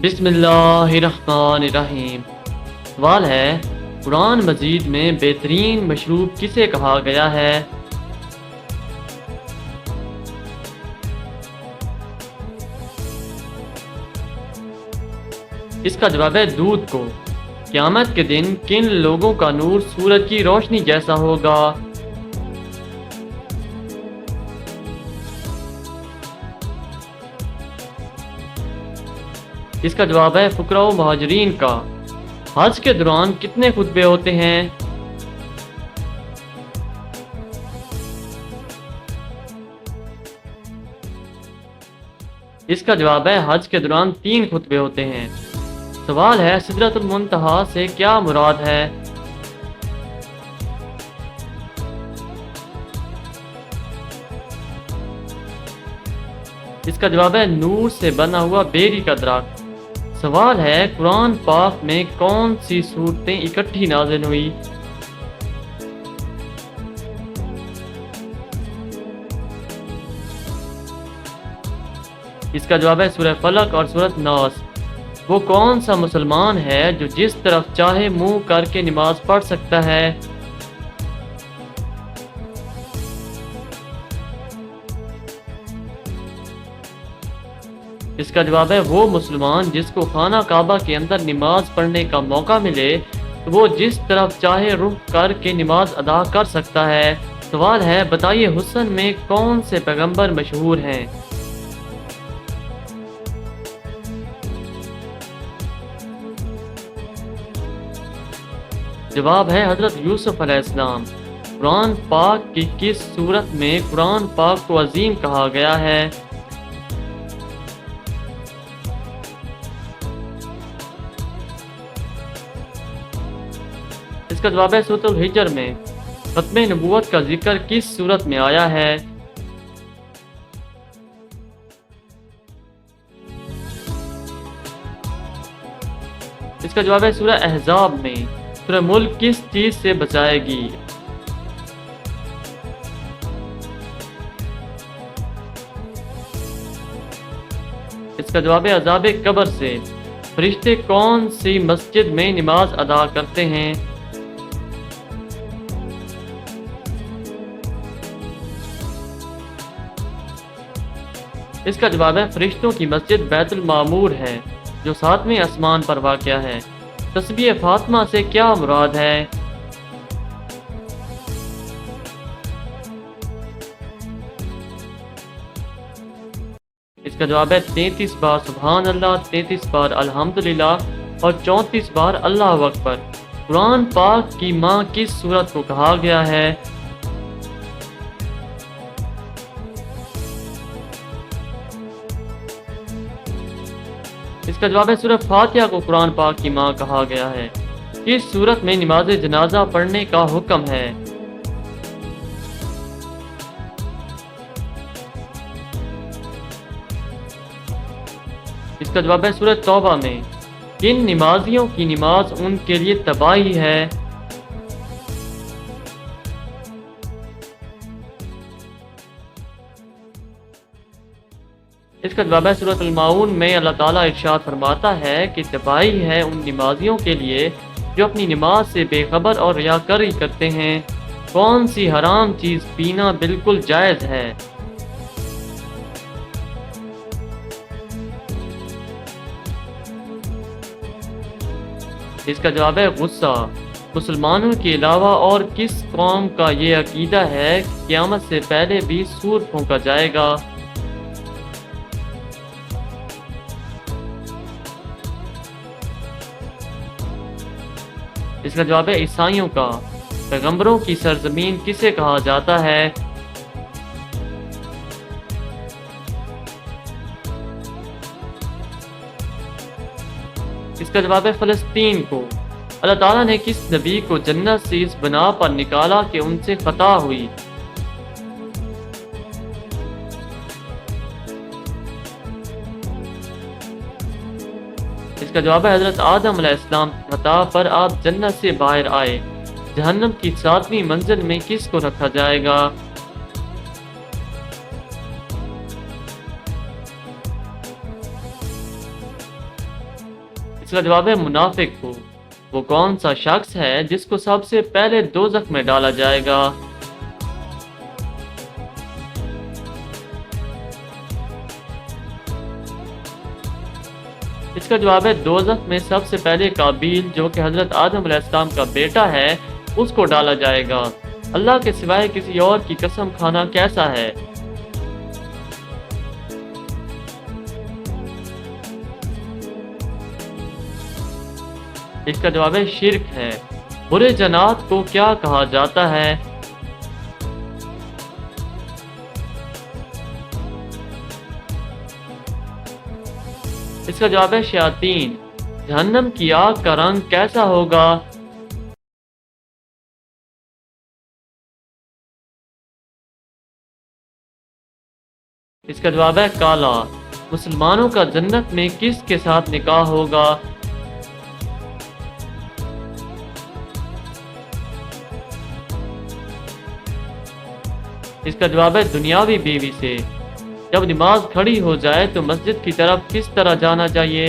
بسم اللہ الرحمن الرحیم۔ سوال ہے، قرآن مجید میں بہترین مشروب کسے کہا گیا ہے؟ اس کا جواب ہے دودھ کو۔ قیامت کے دن کن لوگوں کا نور سورج کی روشنی جیسا ہوگا؟ اس کا جواب ہے فقراء و مہاجرین کا۔ حج کے دوران کتنے خطبے ہوتے ہیں؟ اس کا جواب ہے حج کے دوران 3 خطبے ہوتے ہیں۔ سوال ہے، سدرۃ المنتہا سے کیا مراد ہے؟ اس کا جواب ہے نور سے بنا ہوا بیری کا درخت۔ سوال ہے، قرآن پاک میں کون سی صورتیں اکٹھی نازل ہوئی؟ اس کا جواب ہے سورہ فلق اور سورۃ ناس۔ وہ کون سا مسلمان ہے جو جس طرف چاہے منہ کر کے نماز پڑھ سکتا ہے؟ اس کا جواب ہے وہ مسلمان جس کو خانہ کعبہ کے اندر نماز پڑھنے کا موقع ملے تو وہ جس طرف چاہے رخ کر کے نماز ادا کر سکتا ہے۔ سوال ہے، بتائیے حسن میں کون سے پیغمبر مشہور ہیں؟ جواب ہے حضرت یوسف علیہ السلام۔ قرآن پاک کی کس صورت میں قرآن پاک کو عظیم کہا گیا ہے؟ اس کا جواب ہے سورۃ الحجر میں۔ ختم نبوت کا ذکر کس صورت میں آیا ہے؟ اس کا جواب ہے سورہ احزاب میں۔ سورہ ملک کس چیز سے بچائے گی؟ اس کا جواب ہے عذاب قبر سے۔ فرشتے کون سی مسجد میں نماز ادا کرتے ہیں؟ اس کا جواب ہے فرشتوں کی مسجد بیت المعمور ہے جو 7ویں آسمان پر واقع ہے۔ تسبیح فاطمہ سے کیا مراد ہے؟ اس کا جواب ہے 33 بار سبحان اللہ، 33 بار الحمدللہ اور 34 بار اللہ اکبر۔ قرآن پاک کی ماں کس سورت کو کہا گیا ہے؟ اس کا جواب ہے سورہ فاتحہ کو قرآن پاک کی ماں کہا گیا ہے۔ کس صورت میں نماز جنازہ پڑھنے کا حکم ہے؟ اس کا جواب ہے سورہ توبہ میں۔ کن نمازیوں کی نماز ان کے لیے تباہی ہے؟ اس کا جواب ہے سورۃ الماعون میں اللہ تعالیٰ ارشاد فرماتا ہے کہ تباہی ہے ان نمازیوں کے لیے جو اپنی نماز سے بے خبر اور ریاکاری کرتے ہیں۔ کون سی حرام چیز پینا بالکل جائز ہے؟ اس کا جواب ہے غصہ۔ مسلمانوں کے علاوہ اور کس قوم کا یہ عقیدہ ہے کہ قیامت سے پہلے بھی سور پھونکا جائے گا؟ اس کا جواب ہے عیسائیوں کا۔ پیغمبروں کی سرزمین کسے کہا جاتا ہے؟ اس کا جواب ہے فلسطین کو۔ اللہ تعالیٰ نے کس نبی کو جنت سے اس بنا پر نکالا کہ ان سے خطا ہوئی؟ اس کا جواب ہے حضرت آدم علیہ السلام کی خطا پر آپ جنت سے باہر آئے۔ جہنم کی 7ویں منزل میں کس کو رکھا جائے گا؟ इसका जवाब है मुनाफिक हो। वो कौन सा शख्स है जिसको सबसे पहले दोज़ख में डाला जाएगा? इसका जवाब है दोज़ख में सबसे पहले काबिल, जो कि हजरत आदम अलैहिस्सलाम का बेटा है, उसको डाला जाएगा। अल्लाह के सिवाय किसी और की कसम खाना कैसा है? इसका जवाब है शिर्क है। बुरे जनात को क्या कहा जाता है? इसका जवाब है शयातीन। जहन्नम की आग का रंग कैसा होगा? इसका जवाब है काला। मुसलमानों का जन्नत में किसके साथ निकाह होगा? इसका जवाब है दुनियावी बीवी से। जब नमाज खड़ी हो जाए तो मस्जिद की तरफ किस तरह जाना चाहिए?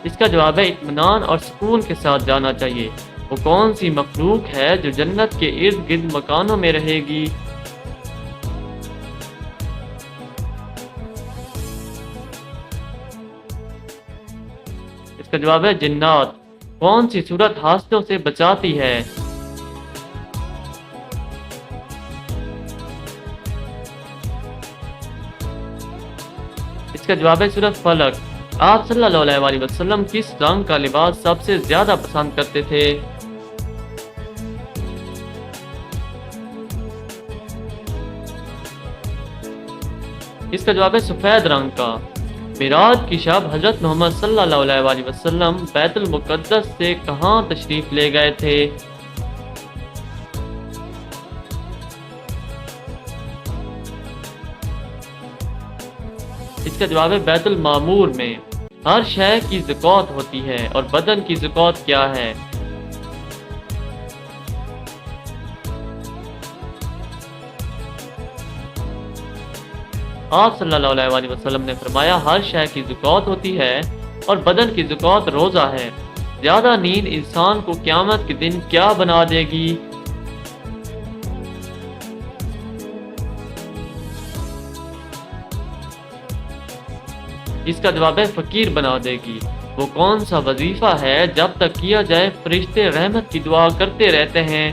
इसका जवाब है इत्मीनान और सुकून के साथ जाना चाहिए। वो कौन सी मखलूक है जो जन्नत के इर्द गिर्द मकानों में रहेगी? इसका जवाब है जिन्नात। कौन सी सूरत हादसों से बचाती है? इसका जवाब है सूरत फलक। आप सल्लल्लाहु अलैहि वसल्लम किस रंग का लिबास सबसे ज्यादा पसंद करते थे? इसका जवाब है सफेद रंग का। मिराज की शब हजरत मोहम्मद सल्लल्लाहु अलैहि वसल्लम बैतुल मुक़द्दस से कहाँ तशरीफ ले गए थे? इसका जवाब है बैतुल मामूर में। हर शय की ज़कात होती है और बदन की ज़कात क्या है? आप सल्लल्लाहु अलैहि वसल्लम ने फरमाया हर शय की ज़कात होती है और बदन की ज़कात रोज़ा है। ज्यादा नींद इंसान को क़यामत के दिन क्या बना देगी? इसका जवाब है फकीर बना देगी। वो कौन सा वजीफा है जब तक किया जाए फरिश्ते रहमत की दुआ करते रहते हैं?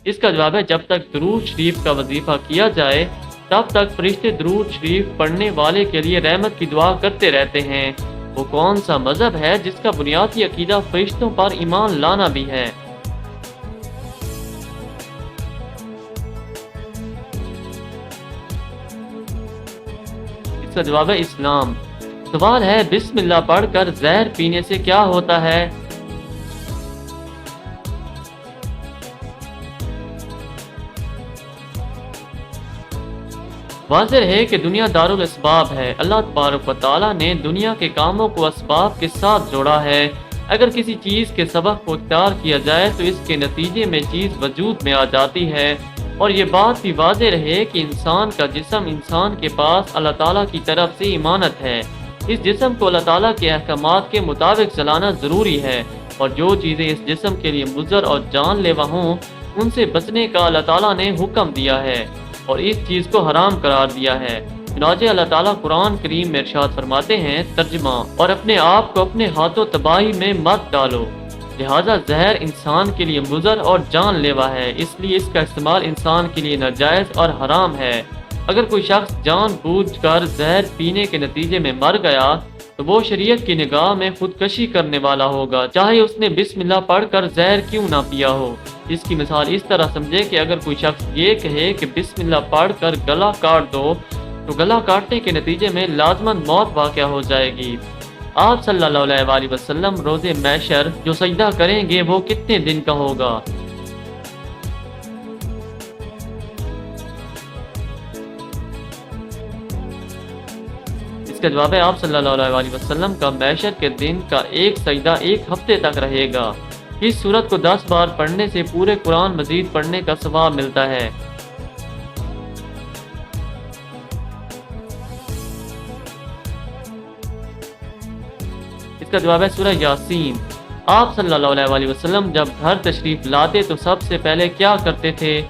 इसका जवाब है जब तक दुरूद शरीफ का वजीफा किया जाए तब तक फरिश्ते दुरूद शरीफ पढ़ने वाले के लिए रहमत की दुआ करते रहते हैं। वो कौन सा मजहब है जिसका बुनियादी अकीदा फरिश्तों पर ईमान लाना भी है? इसका जवाब है इस्लाम। सवाल है बिस्मिल्लाह पढ़कर जहर पीने से क्या होता है? वाज़ेह है कि दुनिया दारुल असबाब है। अल्लाह तबारक व तआला ने दुनिया के कामों को असबाब के साथ जोड़ा है। अगर किसी चीज़ के सबब को इख्तियार किया जाए तो इसके नतीजे में चीज़ वजूद में आ जाती है। और ये बात भी वाज़ेह रहे कि इंसान का जिस्म इंसान के पास अल्लाह ताला की तरफ से इमानत है। इस जिस्म को अल्लाह ताला के अहकामात के मुताबिक चलाना ज़रूरी है और जो चीज़ें इस जिस्म के लिए मुज़र और जानलेवा हों उनसे बचने का अल्लाह ताला ने हुक्म दिया है और इस चीज़ को हराम करार दिया है। चुनांचे अल्लाह ताला कुरान करीम में इरशाद फरमाते हैं तर्जुमा, और अपने आप को अपने हाथों तबाही में मत डालो। लिहाजा जहर इंसान के लिए मुज़र और जानलेवा है, इसलिए इसका इस्तेमाल इंसान के लिए नाजायज़ और हराम है। अगर कोई शख्स जानबूझकर जहर पीने के नतीजे में मर गया तो वो शरीयत की निगाह में खुदकशी करने वाला होगा, चाहे उसने बिस्मिल्लाह पढ़कर जहर क्यों ना पिया हो। इसकी मिसाल इस तरह समझे कि अगर कोई शख्स ये कहे कि बिस्मिल्लाह पढ़कर गला काट दो तो गला काटने के नतीजे में लाजमन मौत वाक़या हो जाएगी। आप सल्लल्लाहु अलैहि वसल्लम रोज़े मैशर जो सजदा करेंगे वो कितने दिन का होगा? اس کا جواب ہے آپ صلی اللہ علیہ وسلم کا محشر کے دن کا ایک سجدہ ایک ہفتے تک رہے گا۔ اس سورت کو 10 بار پڑھنے سے پورے قرآن مزید پڑھنے کا ثواب ملتا ہے۔ اس کا جواب ہے سورہ یاسین۔ آپ صلی اللہ علیہ وسلم جب گھر تشریف لاتے تو سب سے پہلے کیا کرتے تھے؟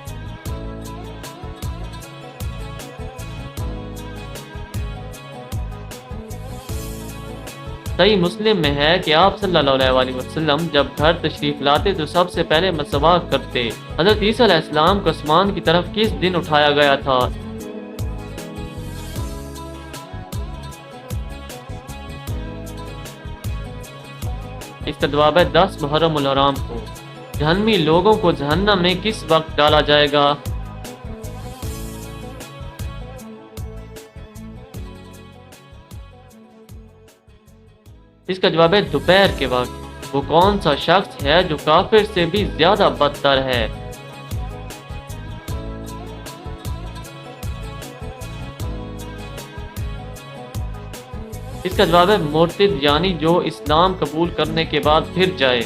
صحیح مسلم میں ہے کہ آپ صلی اللہ علیہ وسلم جب گھر تشریف لاتے تو سب سے پہلے مسواک کرتے۔ حضرت عیسیٰ علیہ السلام کو آسمان کی طرف کس دن اٹھایا گیا تھا؟ اس کا جواب ہے 10 محرم الحرام کو۔ جہنمی لوگوں کو جہنم میں کس وقت ڈالا جائے گا؟ اس کا جواب ہے دوپہر کے وقت۔ وہ کون سا شخص ہے جو کافر سے بھی زیادہ بدتر ہے؟ اس کا جواب ہے مرتد، یعنی جو اسلام قبول کرنے کے بعد پھر جائے۔